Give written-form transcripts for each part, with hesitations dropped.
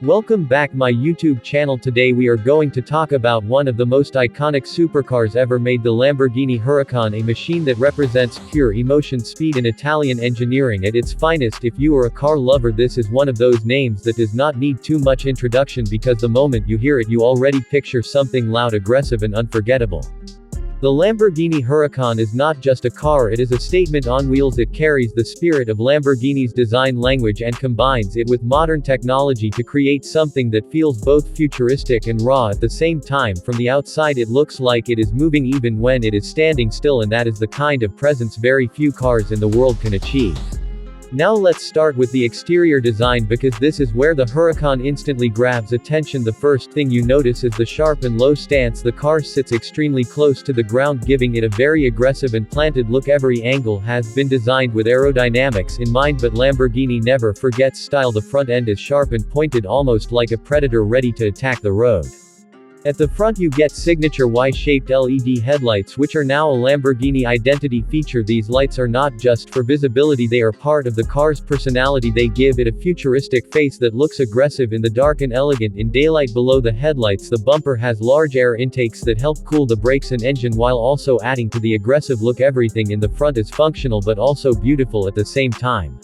Welcome back my YouTube channel. Today we are going to talk about one of the most iconic supercars ever made, the Lamborghini Huracan, a machine that represents pure emotion, speed and Italian engineering at its finest. If you are a car lover, this is one of those names that does not need too much introduction, because the moment you hear it you already picture something loud, aggressive and unforgettable. The Lamborghini Huracan is not just a car, it is a statement on wheels. It carries the spirit of Lamborghini's design language and combines it with modern technology to create something that feels both futuristic and raw at the same time. From the outside it looks like it is moving even when it is standing still, and that is the kind of presence very few cars in the world can achieve. Now let's start with the exterior design, because this is where the Huracan instantly grabs attention. The first thing you notice is the sharp and low stance. The car sits extremely close to the ground, giving it a very aggressive and planted look. Every angle has been designed with aerodynamics in mind, but Lamborghini never forgets style. The front end is sharp and pointed, almost like a predator ready to attack the road. At the front you get signature Y-shaped LED headlights, which are now a Lamborghini identity feature. These lights are not just for visibility, they are part of the car's personality. They give it a futuristic face that looks aggressive in the dark and elegant in daylight. Below the headlights, the bumper has large air intakes that help cool the brakes and engine while also adding to the aggressive look. Everything in the front is functional but also beautiful at the same time.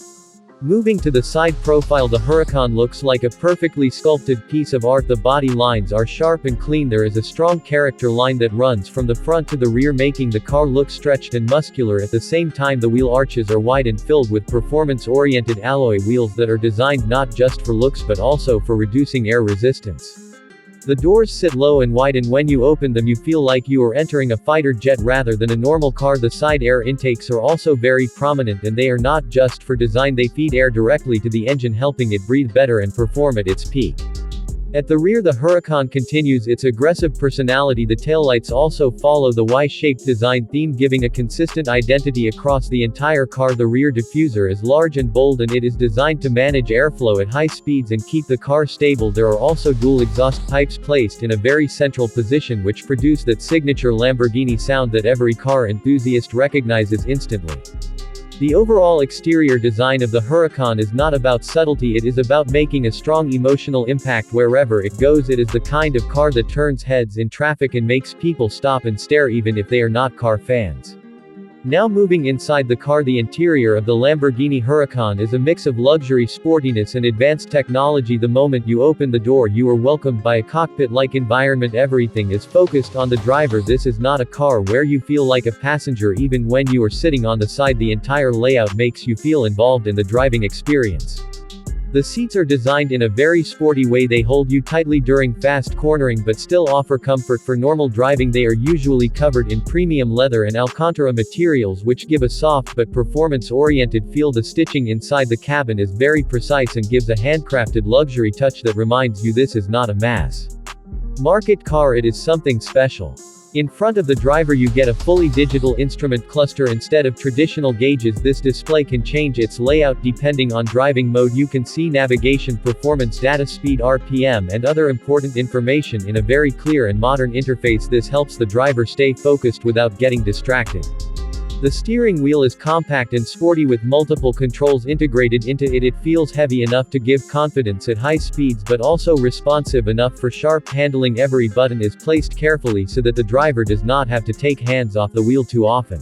Moving to the side profile, the Huracan looks like a perfectly sculpted piece of art. The body lines are sharp and clean. There is a strong character line that runs from the front to the rear, making the car look stretched and muscular. At the same time, the wheel arches are wide and filled with performance-oriented alloy wheels that are designed not just for looks but also for reducing air resistance. The doors sit low and wide, and when you open them you feel like you are entering a fighter jet rather than a normal car. The side air intakes are also very prominent, and they are not just for design, they feed air directly to the engine, helping it breathe better and perform at its peak. At the rear, the Huracan continues its aggressive personality. The taillights also follow the Y-shaped design theme, giving a consistent identity across the entire car. The rear diffuser is large and bold, and it is designed to manage airflow at high speeds and keep the car stable. There are also dual exhaust pipes placed in a very central position, which produce that signature Lamborghini sound that every car enthusiast recognizes instantly. The overall exterior design of the Huracan is not about subtlety, it is about making a strong emotional impact wherever it goes. It is the kind of car that turns heads in traffic and makes people stop and stare even if they are not car fans. Now moving inside the car, the interior of the Lamborghini Huracan is a mix of luxury, sportiness and advanced technology. The moment you open the door you are welcomed by a cockpit-like environment. Everything is focused on the driver. This is not a car where you feel like a passenger even when you are sitting on the side. The entire layout makes you feel involved in the driving experience. The seats are designed in a very sporty way. They hold you tightly during fast cornering but still offer comfort for normal driving. They are usually covered in premium leather and Alcantara materials, which give a soft but performance-oriented feel. The stitching inside the cabin is very precise and gives a handcrafted luxury touch that reminds you this is not a mass market car, it is something special. In front of the driver you get a fully digital instrument cluster instead of traditional gauges. This display can change its layout depending on driving mode. You can see navigation, performance data, speed, RPM and other important information in a very clear and modern interface. This helps the driver stay focused without getting distracted. The steering wheel is compact and sporty with multiple controls integrated into it. It feels heavy enough to give confidence at high speeds but also responsive enough for sharp handling. Every button is placed carefully so that the driver does not have to take hands off the wheel too often.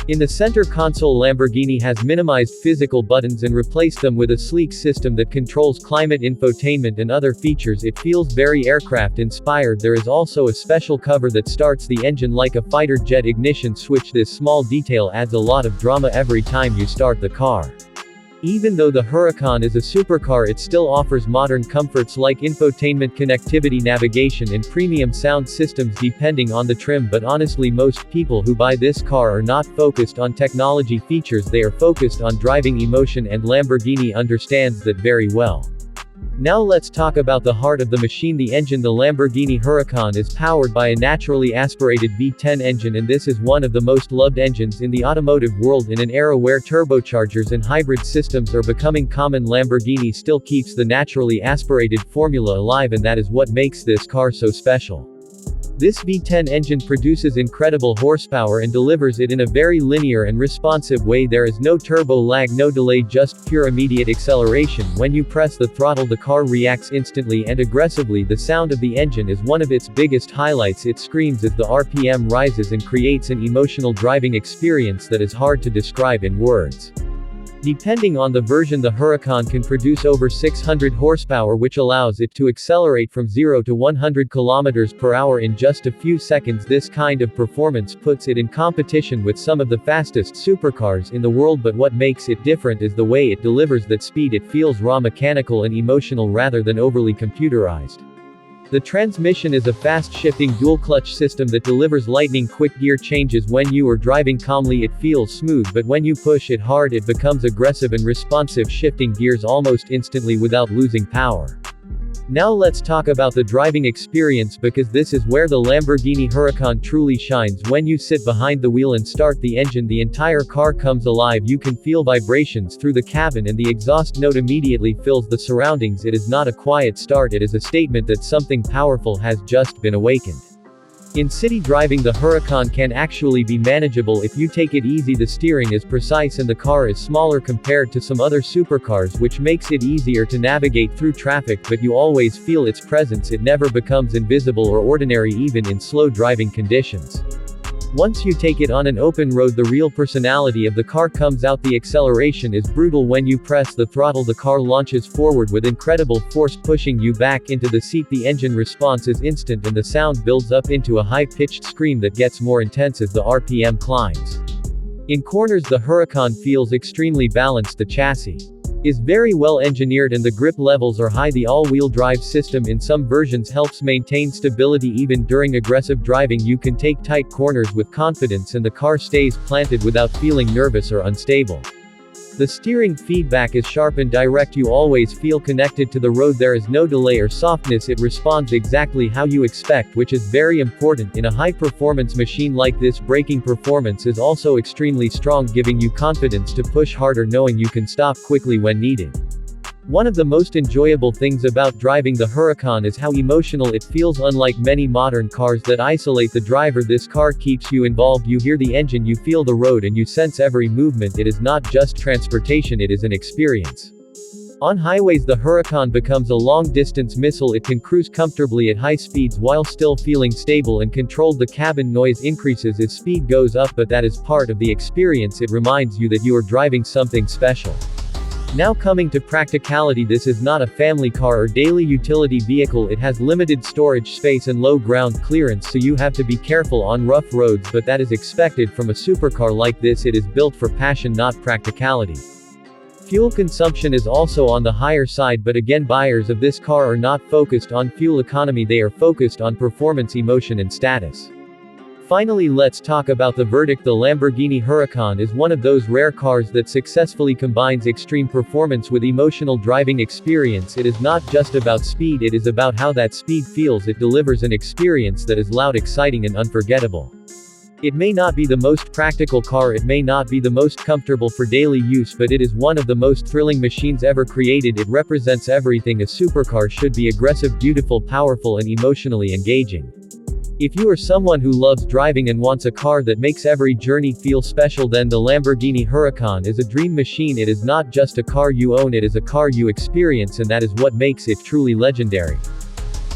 In the center console, Lamborghini has minimized physical buttons and replaced them with a sleek system that controls climate, infotainment and other features. It feels very aircraft inspired. There is also a special cover that starts the engine like a fighter jet ignition switch. This small detail adds a lot of drama every time you start the car. Even though the Huracan is a supercar, it still offers modern comforts like infotainment, connectivity, navigation and premium sound systems depending on the trim. But honestly, most people who buy this car are not focused on technology features, they are focused on driving emotion, and Lamborghini understands that very well. Now let's talk about the heart of the machine, the engine. The Lamborghini Huracan is powered by a naturally aspirated V10 engine, and this is one of the most loved engines in the automotive world. In an era where turbochargers and hybrid systems are becoming common, Lamborghini still keeps the naturally aspirated formula alive, and that is what makes this car so special. This V10 engine produces incredible horsepower and delivers it in a very linear and responsive way. There is no turbo lag, no delay, just pure immediate acceleration. When you press the throttle, the car reacts instantly and aggressively. The sound of the engine is one of its biggest highlights. It screams as the RPM rises and creates an emotional driving experience that is hard to describe in words. Depending on the version, the Huracan can produce over 600 horsepower, which allows it to accelerate from 0 to 100 km/h in just a few seconds. This kind of performance puts it in competition with some of the fastest supercars in the world, but what makes it different is the way it delivers that speed. It feels raw, mechanical and emotional rather than overly computerized. The transmission is a fast-shifting dual-clutch system that delivers lightning-quick gear changes. When you are driving calmly, it feels smooth, but when you push it hard, it becomes aggressive and responsive, shifting gears almost instantly without losing power. Now let's talk about the driving experience, because this is where the Lamborghini Huracan truly shines. When you sit behind the wheel and start the engine, the entire car comes alive. You can feel vibrations through the cabin and the exhaust note immediately fills the surroundings. It is not a quiet start, it is a statement that something powerful has just been awakened. In city driving, the Huracan can actually be manageable if you take it easy. The steering is precise and the car is smaller compared to some other supercars, which makes it easier to navigate through traffic, but you always feel its presence. It never becomes invisible or ordinary, even in slow driving conditions. Once you take it on an open road, the real personality of the car comes out. The acceleration is brutal. When you press the throttle, the car launches forward with incredible force, pushing you back into the seat. The engine response is instant and the sound builds up into a high-pitched scream that gets more intense as the RPM climbs. In corners, the Huracan feels extremely balanced. The chassis is very well engineered and the grip levels are high. The all-wheel drive system in some versions helps maintain stability even during aggressive driving. You can take tight corners with confidence and the car stays planted without feeling nervous or unstable. The steering feedback is sharp and direct. You always feel connected to the road. There is no delay or softness. It responds exactly how you expect, which is very important in a high-performance machine like this. Braking performance is also extremely strong, giving you confidence to push harder knowing you can stop quickly when needed. One of the most enjoyable things about driving the Huracan is how emotional it feels. Unlike many modern cars that isolate the driver, this car keeps you involved. You hear the engine, you feel the road, and you sense every movement. It is not just transportation, it is an experience. On highways, the Huracan becomes a long-distance missile. It can cruise comfortably at high speeds while still feeling stable and controlled. The cabin noise increases as speed goes up, but that is part of the experience. It reminds you that you are driving something special. Now coming to practicality, this is not a family car or daily utility vehicle. It has limited storage space and low ground clearance, so you have to be careful on rough roads, but that is expected from a supercar like this. It is built for passion, not practicality. Fuel consumption is also on the higher side, but again, buyers of this car are not focused on fuel economy, they are focused on performance, emotion and status. Finally, let's talk about the verdict. The Lamborghini Huracan is one of those rare cars that successfully combines extreme performance with emotional driving experience. It is not just about speed, it is about how that speed feels. It delivers an experience that is loud, exciting and unforgettable. It may not be the most practical car, it may not be the most comfortable for daily use, but it is one of the most thrilling machines ever created. It represents everything a supercar should be: aggressive, beautiful, powerful and emotionally engaging. If you are someone who loves driving and wants a car that makes every journey feel special, then the Lamborghini Huracan is a dream machine. It is not just a car you own, it is a car you experience, and that is what makes it truly legendary.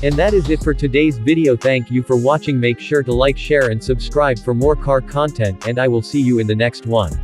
And that is it for today's video. Thank you for watching. Make sure to like, share and subscribe for more car content, and I will see you in the next one.